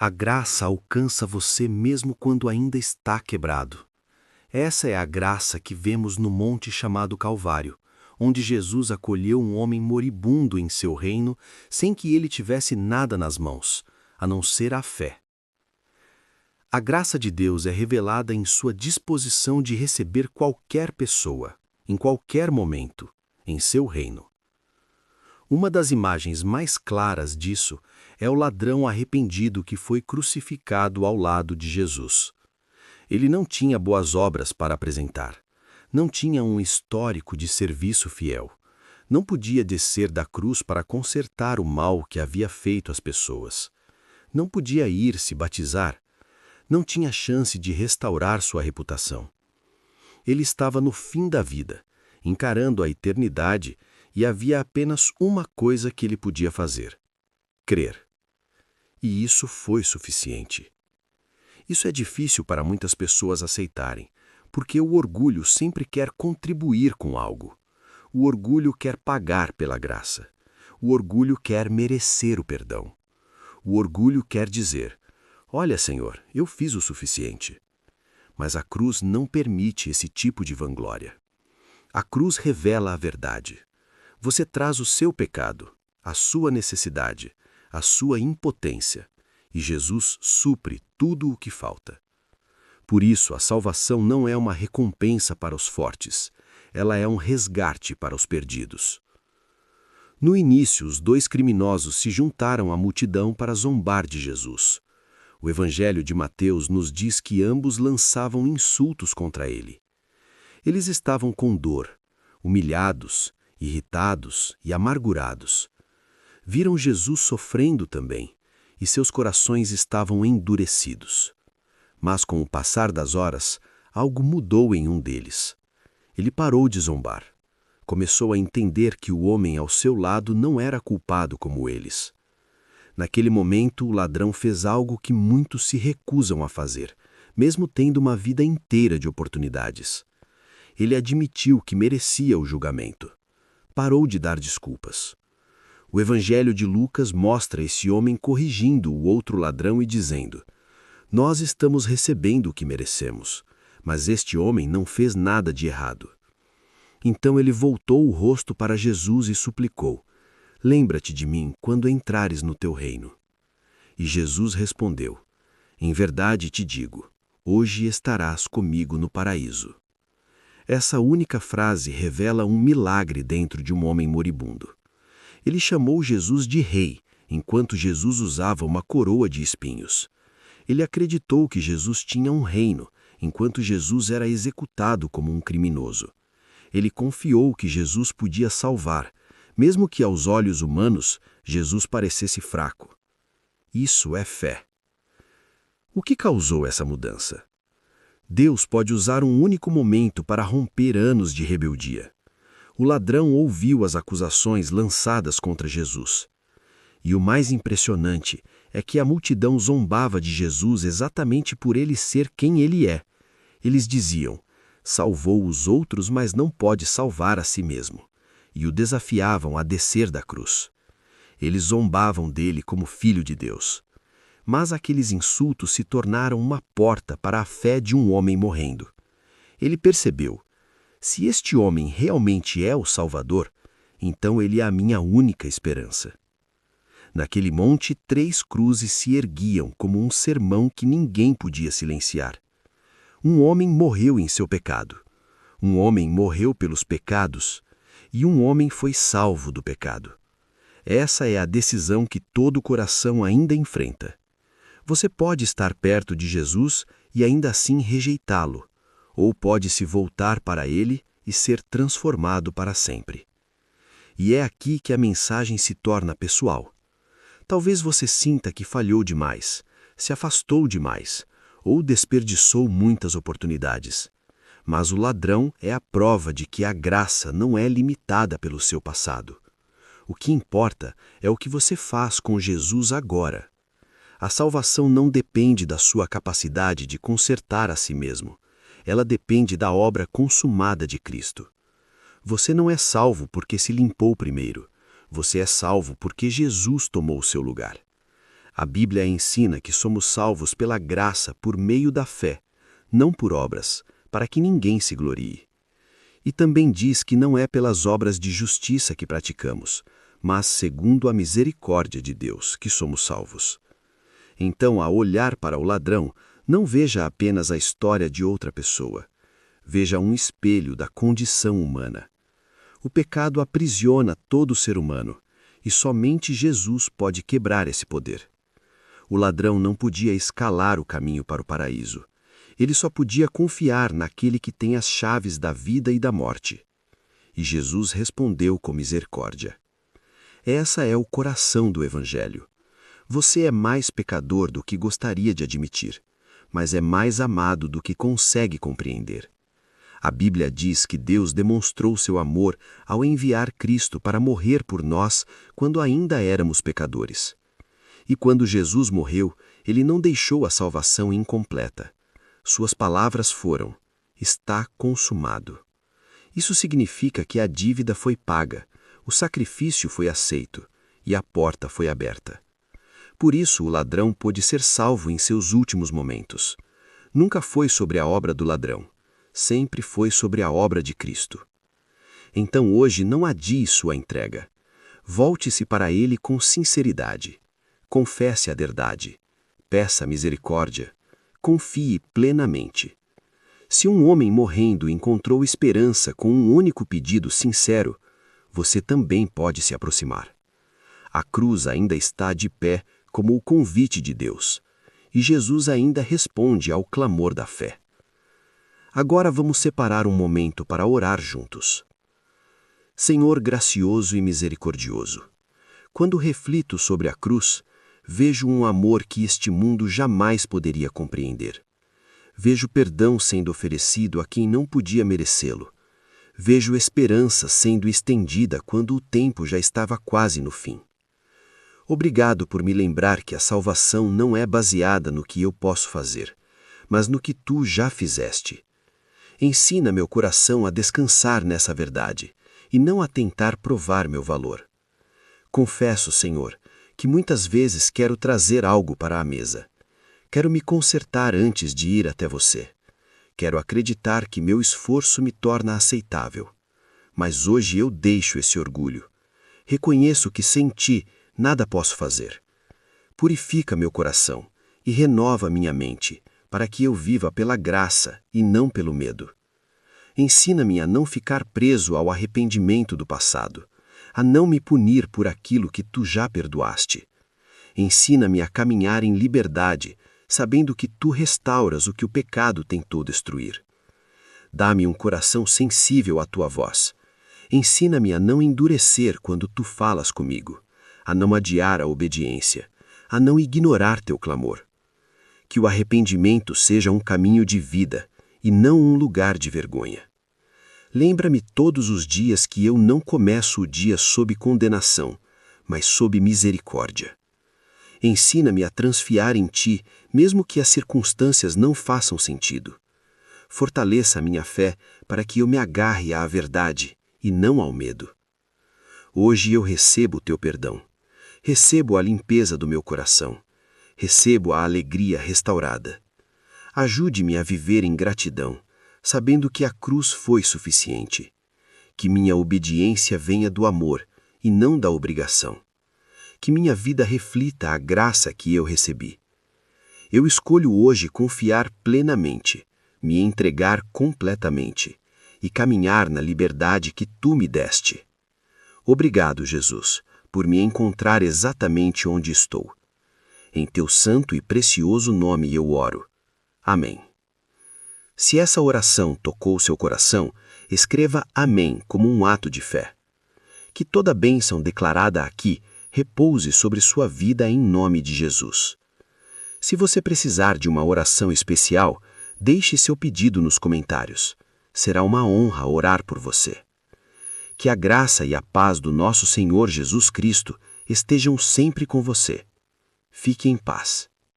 A graça alcança você mesmo quando ainda está quebrado. Essa é a graça que vemos no monte chamado Calvário, onde Jesus acolheu um homem moribundo em seu reino sem que ele tivesse nada nas mãos, a não ser a fé. A graça de Deus é revelada em sua disposição de receber qualquer pessoa, em qualquer momento, em seu reino. Uma das imagens mais claras disso é o ladrão arrependido que foi crucificado ao lado de Jesus. Ele não tinha boas obras para apresentar, não tinha um histórico de serviço fiel, não podia descer da cruz para consertar o mal que havia feito às pessoas, não podia ir se batizar, não tinha chance de restaurar sua reputação. Ele estava no fim da vida, encarando a eternidade, e havia apenas uma coisa que ele podia fazer: crer. E isso foi suficiente. Isso é difícil para muitas pessoas aceitarem, porque o orgulho sempre quer contribuir com algo. O orgulho quer pagar pela graça. O orgulho quer merecer o perdão. O orgulho quer dizer: olha, Senhor, eu fiz o suficiente. Mas a cruz não permite esse tipo de vanglória. A cruz revela a verdade. Você traz o seu pecado, a sua necessidade, a sua impotência, e Jesus supre tudo o que falta. Por isso, a salvação não é uma recompensa para os fortes, ela é um resgate para os perdidos. No início, os dois criminosos se juntaram à multidão para zombar de Jesus. O Evangelho de Mateus nos diz que ambos lançavam insultos contra ele. Eles estavam com dor, humilhados, irritados e amargurados. Viram Jesus sofrendo também, e seus corações estavam endurecidos. Mas com o passar das horas, algo mudou em um deles. Ele parou de zombar. Começou a entender que o homem ao seu lado não era culpado como eles. Naquele momento, o ladrão fez algo que muitos se recusam a fazer, mesmo tendo uma vida inteira de oportunidades. Ele admitiu que merecia o julgamento. Parou de dar desculpas. O Evangelho de Lucas mostra esse homem corrigindo o outro ladrão e dizendo: nós estamos recebendo o que merecemos, mas este homem não fez nada de errado. Então ele voltou o rosto para Jesus e suplicou: lembra-te de mim quando entrares no teu reino. E Jesus respondeu: em verdade te digo, hoje estarás comigo no paraíso. Essa única frase revela um milagre dentro de um homem moribundo. Ele chamou Jesus de rei, enquanto Jesus usava uma coroa de espinhos. Ele acreditou que Jesus tinha um reino, enquanto Jesus era executado como um criminoso. Ele confiou que Jesus podia salvar, mesmo que aos olhos humanos Jesus parecesse fraco. Isso é fé. O que causou essa mudança? Deus pode usar um único momento para romper anos de rebeldia. O ladrão ouviu as acusações lançadas contra Jesus. E o mais impressionante é que a multidão zombava de Jesus exatamente por ele ser quem ele é. Eles diziam: salvou os outros, mas não pode salvar a si mesmo. E o desafiavam a descer da cruz. Eles zombavam dele como filho de Deus. Mas aqueles insultos se tornaram uma porta para a fé de um homem morrendo. Ele percebeu: se este homem realmente é o Salvador, então ele é a minha única esperança. Naquele monte, 3 cruzes se erguiam como um sermão que ninguém podia silenciar. Um homem morreu em seu pecado. Um homem morreu pelos pecados. E um homem foi salvo do pecado. Essa é a decisão que todo coração ainda enfrenta. Você pode estar perto de Jesus e ainda assim rejeitá-lo, ou pode se voltar para ele e ser transformado para sempre. E é aqui que a mensagem se torna pessoal. Talvez você sinta que falhou demais, se afastou demais, ou desperdiçou muitas oportunidades. Mas o ladrão é a prova de que a graça não é limitada pelo seu passado. O que importa é o que você faz com Jesus agora. A salvação não depende da sua capacidade de consertar a si mesmo. Ela depende da obra consumada de Cristo. Você não é salvo porque se limpou primeiro. Você é salvo porque Jesus tomou o seu lugar. A Bíblia ensina que somos salvos pela graça por meio da fé, não por obras, para que ninguém se glorie. E também diz que não é pelas obras de justiça que praticamos, mas segundo a misericórdia de Deus que somos salvos. Então, ao olhar para o ladrão, não veja apenas a história de outra pessoa. Veja um espelho da condição humana. O pecado aprisiona todo ser humano, e somente Jesus pode quebrar esse poder. O ladrão não podia escalar o caminho para o paraíso. Ele só podia confiar naquele que tem as chaves da vida e da morte. E Jesus respondeu com misericórdia. Essa é o coração do Evangelho. Você é mais pecador do que gostaria de admitir, mas é mais amado do que consegue compreender. A Bíblia diz que Deus demonstrou seu amor ao enviar Cristo para morrer por nós quando ainda éramos pecadores. E quando Jesus morreu, ele não deixou a salvação incompleta. Suas palavras foram: "Está consumado". Isso significa que a dívida foi paga, o sacrifício foi aceito e a porta foi aberta. Por isso o ladrão pôde ser salvo em seus últimos momentos. Nunca foi sobre a obra do ladrão, sempre foi sobre a obra de Cristo. Então hoje não adie sua entrega. Volte-se para Ele com sinceridade. Confesse a verdade. Peça misericórdia. Confie plenamente. Se um homem morrendo encontrou esperança com um único pedido sincero, você também pode se aproximar. A cruz ainda está de pé como o convite de Deus, e Jesus ainda responde ao clamor da fé. Agora vamos separar um momento para orar juntos. Senhor gracioso e misericordioso, quando reflito sobre a cruz, vejo um amor que este mundo jamais poderia compreender. Vejo perdão sendo oferecido a quem não podia merecê-lo. Vejo esperança sendo estendida quando o tempo já estava quase no fim. Obrigado por me lembrar que a salvação não é baseada no que eu posso fazer, mas no que tu já fizeste. Ensina meu coração a descansar nessa verdade e não a tentar provar meu valor. Confesso, Senhor, que muitas vezes quero trazer algo para a mesa. Quero me consertar antes de ir até você. Quero acreditar que meu esforço me torna aceitável. Mas hoje eu deixo esse orgulho. Reconheço que sem ti nada posso fazer. Purifica meu coração e renova minha mente, para que eu viva pela graça e não pelo medo. Ensina-me a não ficar preso ao arrependimento do passado, a não me punir por aquilo que tu já perdoaste. Ensina-me a caminhar em liberdade, sabendo que tu restauras o que o pecado tentou destruir. Dá-me um coração sensível à tua voz. Ensina-me a não endurecer quando tu falas comigo, a não adiar a obediência, a não ignorar teu clamor. Que o arrependimento seja um caminho de vida e não um lugar de vergonha. Lembra-me todos os dias que eu não começo o dia sob condenação, mas sob misericórdia. Ensina-me a transfiar em ti, mesmo que as circunstâncias não façam sentido. Fortaleça a minha fé para que eu me agarre à verdade e não ao medo. Hoje eu recebo o teu perdão. Recebo a limpeza do meu coração. Recebo a alegria restaurada. Ajude-me a viver em gratidão, sabendo que a cruz foi suficiente. Que minha obediência venha do amor e não da obrigação. Que minha vida reflita a graça que eu recebi. Eu escolho hoje confiar plenamente, me entregar completamente e caminhar na liberdade que tu me deste. Obrigado, Jesus, por me encontrar exatamente onde estou. Em teu santo e precioso nome eu oro. Amém. Se essa oração tocou seu coração, escreva Amém como um ato de fé. Que toda bênção declarada aqui repouse sobre sua vida em nome de Jesus. Se você precisar de uma oração especial, deixe seu pedido nos comentários. Será uma honra orar por você. Que a graça e a paz do nosso Senhor Jesus Cristo estejam sempre com você. Fique em paz.